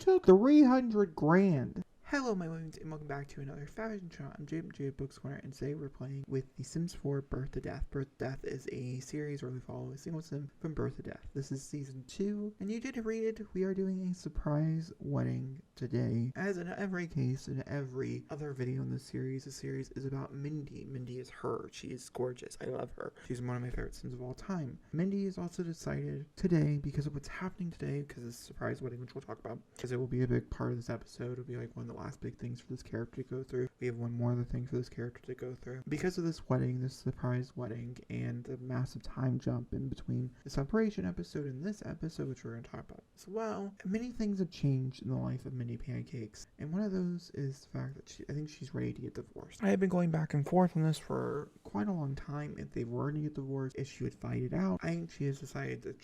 took 300 grand. Hello my loons and welcome back to another fashion channel. I'm Jacob Books Corner and today we're playing with The Sims 4 Birth to Death. Birth to Death is a series where we follow a single sim from birth to death. This is season 2 and you did read it. We are doing a surprise wedding today. As in every case, in every other video in this series, the series is about Mindy. Mindy is her. She is gorgeous. I love her. She's one of my favorite sims of all time. Mindy is also decided today because of what's happening today, because it's a surprise wedding, which we'll talk about, because it will be a big part of this episode. It'll be like one of the last big things for this character to go through. We have one more other thing for this character to go through. Because of this wedding, this surprise wedding, and the massive time jump in between the separation episode and this episode, which we're going to talk about as well, many things have changed in the life of Mindy Pancakes. And one of those is the fact that I think she's ready to get divorced. I have been going back and forth on this for quite a long time. If they were to get divorced, if she would fight it out, I think she has decided that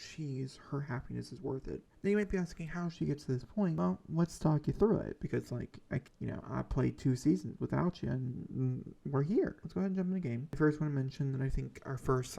her happiness is worth it. Now you might be asking how she gets to this point. Well, let's talk you through it, because I played 2 seasons without you and we're here. Let's go ahead and jump in the game. I first want to mention that I think our first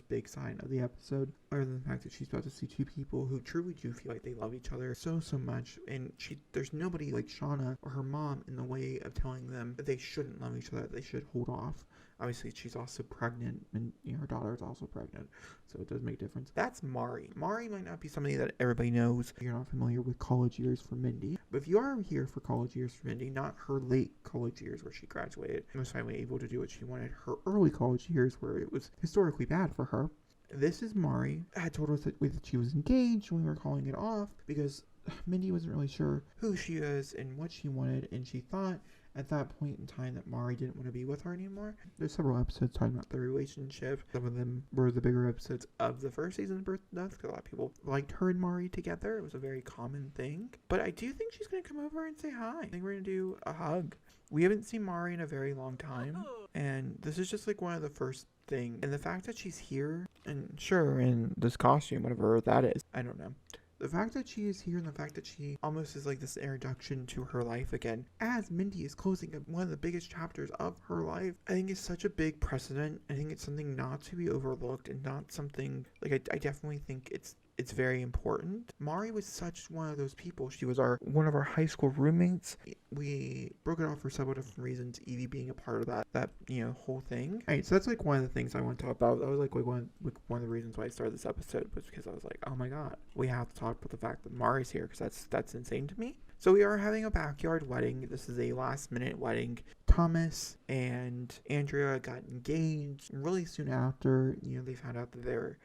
big sign of the episode, other than the fact that she's about to see 2 people who truly do feel like they love each other so much, and there's nobody like Shauna or her mom in the way of telling them that they shouldn't love each other, that they should hold off. Obviously, she's also pregnant, and her daughter is also pregnant, so it does make a difference. That's Mari. Mari might not be somebody that everybody knows if you're not familiar with college years for Mindy, but if you are here for college years for Mindy, not her late college years where she graduated, most finally able to do what she wanted, her early college years where it was historically bad for her. This is Mari. I told us that she was engaged when we were calling it off because Mindy wasn't really sure who she is and what she wanted, and she thought at that point in time that Mari didn't want to be with her anymore. There's several episodes talking about the relationship. Some of them were the bigger episodes of the first season of Birth to Death, because a lot of people liked her and Mari together. It was a very common thing. But I do think she's going to come over and say hi. I think we're going to do a hug. We haven't seen Mari in a very long time, and this is just like one of the first things. And the fact that she's here, and sure, in this costume, whatever that is, I don't know. The fact that she is here and the fact that she almost is like this introduction to her life again, as Mindy is closing up one of the biggest chapters of her life, I think is such a big precedent. I think it's something not to be overlooked and not something, like I definitely think it's very important. Mari was such one of those people. She was one of our high school roommates. We broke it off for several different reasons, Evie being a part of that whole thing. Alright, so that's like one of the things I want to talk about. That was like one of the reasons why I started this episode, was because I was like, oh my god, we have to talk about the fact that Mari's here, because that's insane to me. So we are having a backyard wedding. This is a last minute wedding. Thomas and Andrea got engaged really soon after, they found out that they're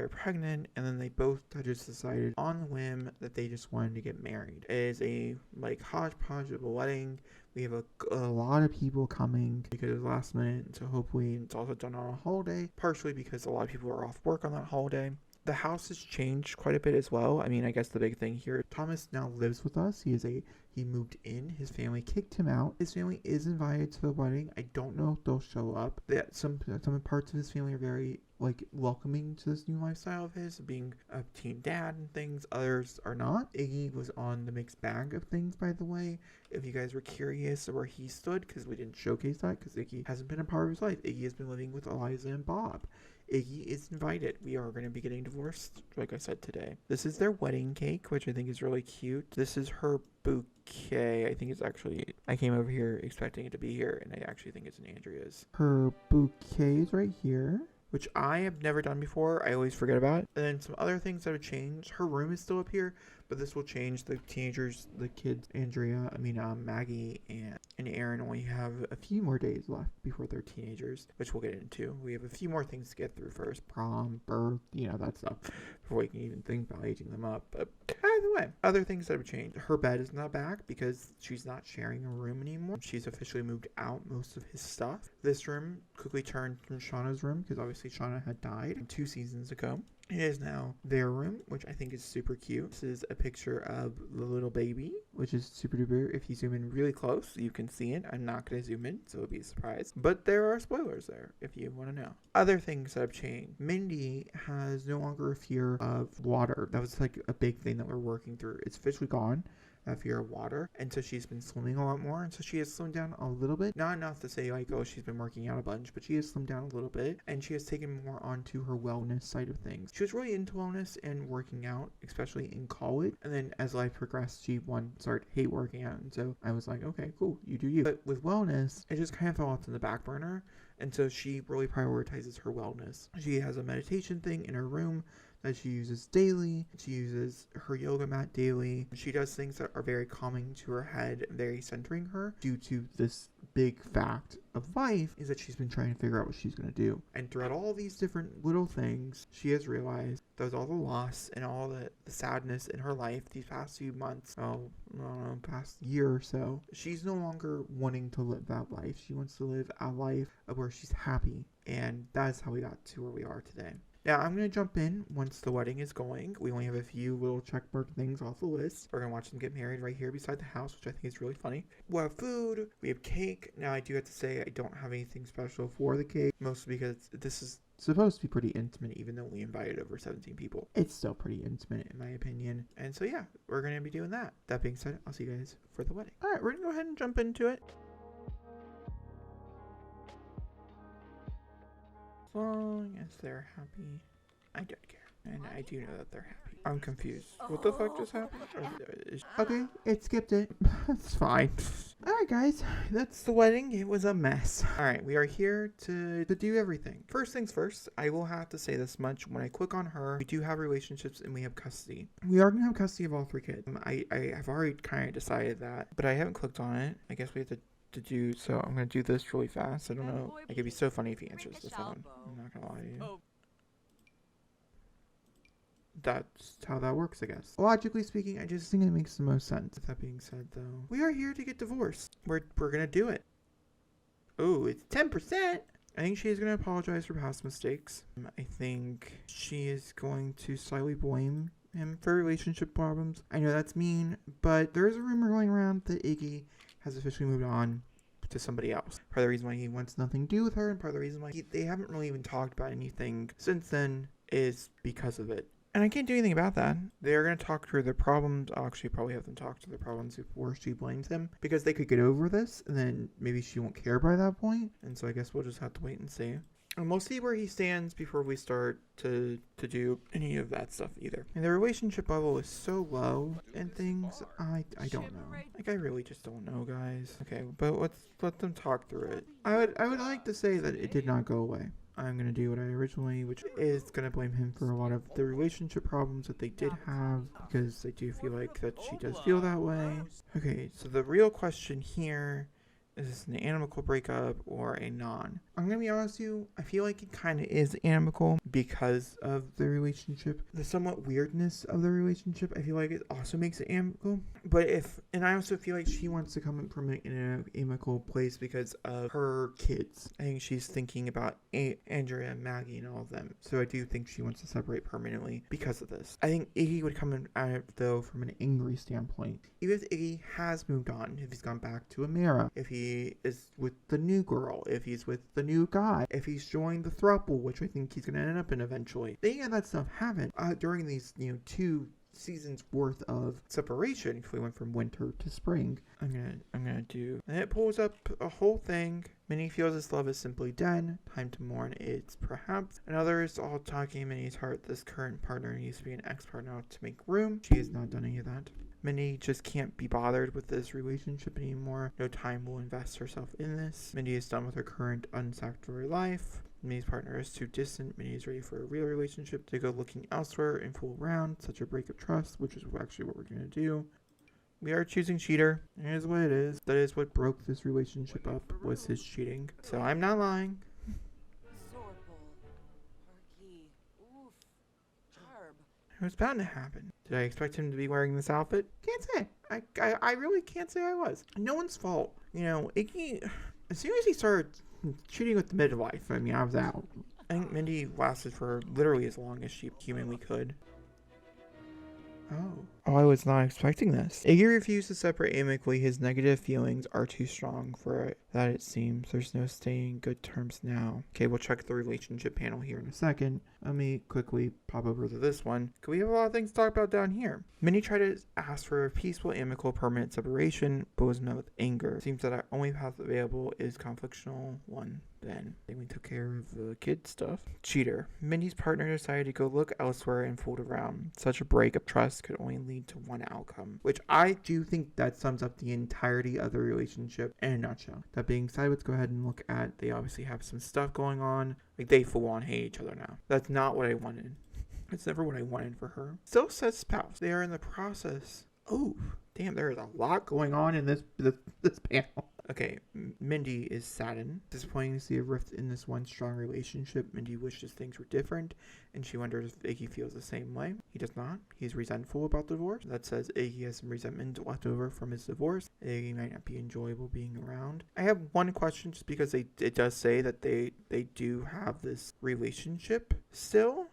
pregnant, and then they both just decided on a whim that they just wanted to get married. It is a hodgepodge of a wedding. We have a lot of people coming because it was last minute, so hopefully it's also done on a holiday, partially because a lot of people are off work on that holiday. The house has changed quite a bit as well. I mean, I guess the big thing here, Thomas now lives with us. He moved in. His family kicked him out. His family is invited to the wedding. I don't know if they'll show up. Some parts of his family are very welcoming to this new lifestyle of his, being a teen dad and things. Others are not. Iggy was on the mixed bag of things, by the way, if you guys were curious where he stood, because we didn't showcase that, because Iggy hasn't been a part of his life. Iggy has been living with Eliza and Bob. Iggy is invited. We are going to be getting divorced, like I said, today. This is their wedding cake, which I think is really cute. This is her bouquet. I think it's actually, I came over here expecting it to be here, and I actually think it's in Andrea's. Her bouquet is right here, which I have never done before. I always forget about it. And then some other things that have changed. Her room is still up here, but this will change. The teenagers, the kids, Maggie and Aaron only have a few more days left before they're teenagers, which we'll get into. We have a few more things to get through first. Prom, birth, that stuff, before we can even think about aging them up. But either way, other things that have changed. Her bed is not back because she's not sharing a room anymore. She's officially moved out most of his stuff. This room quickly turned from Shauna's room, because obviously Shauna had died 2 seasons ago. It is now their room, which I think is super cute. This is a picture of the little baby, which is super duper. If you zoom in really close, you can see it. I'm not going to zoom in, so it'll be a surprise. But there are spoilers there, if you want to know. Other things that have changed. Mindy has no longer a fear of water. That was like a big thing that we're working through. It's officially gone. that fear of water. And so she's been swimming a lot more. And so she has slimmed down a little bit. Not enough to say like, oh, she's been working out a bunch, but she has slimmed down a little bit. And she has taken more onto her wellness side of things. She was really into wellness and working out, especially in college. And then as life progressed, she started hate working out. And so I was like, okay, cool, you do you. But with wellness, it just kind of fell off to the back burner. And so she really prioritizes her wellness. She has a meditation thing in her room that she uses daily. She uses her yoga mat daily. She does things that are very calming to her head, very centering her, due to this big fact of life is that she's been trying to figure out what she's going to do. And throughout all these different little things, she has realized that with all the loss and all the sadness in her life these past few months, past year or so, she's no longer wanting to live that life. She wants to live a life of where she's happy. And that's how we got to where we are today. Now, I'm going to jump in once the wedding is going. We only have a few little checkmark things off the list. We're going to watch them get married right here beside the house, which I think is really funny. We'll have food. We have cake. Now, I do have to say I don't have anything special for the cake, mostly because this is supposed to be pretty intimate, even though we invited over 17 people. It's still pretty intimate, in my opinion. And so, yeah, we're going to be doing that. That being said, I'll see you guys for the wedding. All right, we're going to go ahead and jump into it. As long as they're happy, I don't care. And I do know that they're happy. I'm confused. What the fuck just happened? Okay, it skipped it. It's fine. Alright guys, that's the wedding. It was a mess. Alright, we are here to do everything. First things first, I will have to say this much. When I click on her, we do have relationships and we have custody. We are going to have custody of all 3 kids. I have already kind of decided that, but I haven't clicked on it. I guess we have to do, so I'm going to do this really fast. I don't know. Like, it'd be so funny if he answers the phone. I'm not going to lie to you. That's how that works, I guess. Logically speaking, I just think it makes the most sense. With that being said, though, we are here to get divorced. We're gonna do it. Oh, it's 10%. I think she is gonna apologize for past mistakes. I think she is going to slightly blame him for relationship problems. I know that's mean, but there is a rumor going around that Iggy has officially moved on to somebody else. Part of the reason why he wants nothing to do with her, and part of the reason why they haven't really even talked about anything since then, is because of it. And I can't do anything about that. They're going to talk through their problems. I'll actually probably have them talk to their problems before she blames him, because they could get over this, and then maybe she won't care by that point. And so I guess we'll just have to wait and see. And we'll see where he stands before we start to do any of that stuff either. And the relationship level is so low and things, I don't know. Like, I really just don't know, guys. Okay, but let's let them talk through it. I would like to say that it did not go away. I'm going to do what I originally, which is going to blame him for a lot of the relationship problems that they did have, because I do feel like that she does feel that way. Okay, so the real question here is this an amicable breakup or a non? I'm going to be honest with you, I feel like it kind of is amicable because of the relationship. The somewhat weirdness of the relationship, I feel like it also makes it amicable. And I also feel like she wants to come from in an amicable place because of her kids. I think she's thinking about Andrea, Maggie, and all of them. So I do think she wants to separate permanently because of this. I think Iggy would come in at it, though, from an angry standpoint. Even if Iggy has moved on, if he's gone back to Amira, if he is with the new girl, if he's with the new guy, if he's joined the throuple, which I think he's going to end up in eventually. Any of that stuff happened during these, 2 seasons worth of separation. If we went from winter to spring, I'm gonna do, and it pulls up a whole thing. Minnie feels this love is simply dead. Time to mourn it's perhaps. And others all talking in Minnie's heart. This current partner needs to be an ex-partner to make room. She has not done any of that. Minnie just can't be bothered with this relationship anymore. No time will invest herself in this. Minnie is done with her current unsatisfactory life. Minnie's partner is too distant. Minnie is ready for a real relationship to go looking elsewhere and fool around. Such a break of trust, which is actually what we're going to do. We are choosing cheater. Here's what it is. That is what broke this relationship up, was his cheating. So I'm not lying. It was bound to happen. Did I expect him to be wearing this outfit? Can't say. I really can't say I was. No one's fault. Iggy, as soon as he started cheating with the midwife, I was out. I think Mindy lasted for literally as long as she humanly could. Oh. Oh, I was not expecting this. Iggy refused to separate amicably. His negative feelings are too strong for it. That it seems. There's no staying good terms now. Okay, we'll check the relationship panel here in a second. Let me quickly pop over to this one. Because we have a lot of things to talk about down here. Many try to ask for a peaceful, amicable, permanent separation, but was met with anger. It seems that our only path available is conflictual one. Then I think we took care of the kid stuff. Cheater. Mindy's partner decided to go look elsewhere and fooled around. Such a break of trust could only lead to one outcome, which I do think that sums up the entirety of the relationship in a nutshell. That being said, let's go ahead and look at, they obviously have some stuff going on. Like, they full on hate each other now. That's not what I wanted. It's never what I wanted for her. Still says spouse. They are in the process. Oh, damn, there is a lot going on in this panel. Okay, Mindy is saddened. Disappointing to see a rift in this one strong relationship. Mindy wishes things were different, and she wonders if Iggy feels the same way. He does not. He's resentful about the divorce. That says Iggy has some resentment left over from his divorce. Iggy might not be enjoyable being around. I have one question, just because it does say that they do have this relationship still.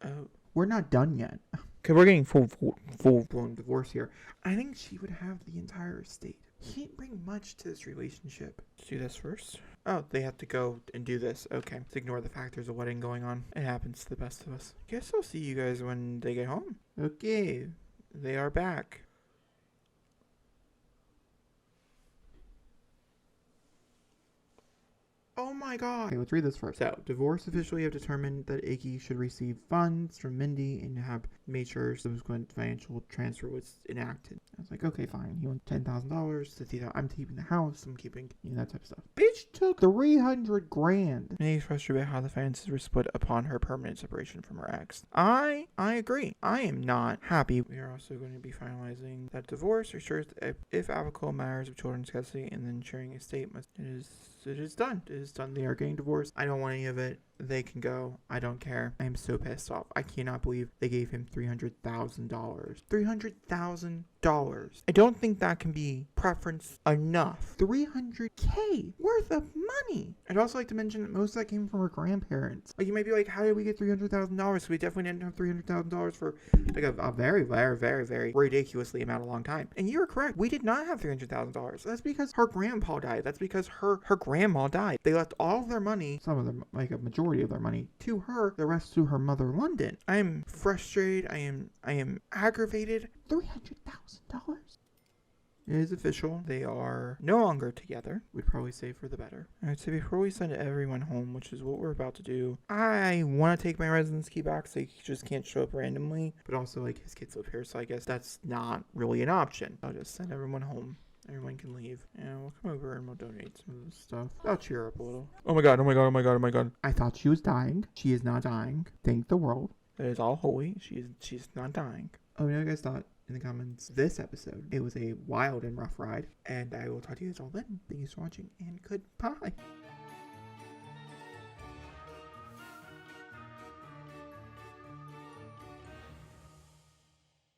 Oh. We're not done yet. Okay, we're getting full-blown divorce here. I think she would have the entire estate. He didn't bring much to this relationship. Let's do this first. Oh, they have to go and do this. Okay. Let's ignore the fact there's a wedding going on. It happens to the best of us. Guess I'll see you guys when they get home. Okay. They are back. Oh my god. Okay, let's read this first. So, divorce officially have determined that Iggy should receive funds from Mindy and have made sure subsequent financial transfer was enacted. I was like, okay, fine. He wants $10,000, $50,000. I'm keeping the house. I'm keeping, that type of stuff. Bitch took $300,000. Mindy's frustrated about how the finances were split upon her permanent separation from her ex. I agree. I am not happy. We are also going to be finalizing that divorce ensures that if applicable matters of children's custody and then sharing estate it is done. It is done. They are getting divorced. I don't want any of it. They can go. I don't care. I am so pissed off. I cannot believe they gave him $300,000. $300,000. I don't think that can be preference enough. $300K worth of money. I'd also like to mention that most of that came from her grandparents. Like, you might be like, how did we get $300,000? So we definitely didn't have $300,000 for like a very, very, very, very ridiculously amount of long time. And you're correct. We did not have $300,000. That's because her grandpa died. That's because her grandma died. They left all of their money, some of them, like a majority of their money, to her, the rest to her mother London. I am frustrated. I am aggravated. $300,000. It is official. They are no longer together. We'd probably say for the better. Alright, so before we send everyone home, which is what we're about to do, I want to take my residence key back so he just can't show up randomly. But also, like, his kids live here, so I guess that's not really an option. I'll just send everyone home. Everyone can leave. And we'll come over and we'll donate some of this stuff. That'll cheer up a little. Oh my god, oh my god, oh my god, oh my god. I thought she was dying. She is not dying. Thank the world. It is all holy. She's not dying. Oh, you guys thought in the comments this episode. It was a wild and rough ride. And I will talk to you guys all then. Thank you for watching and goodbye.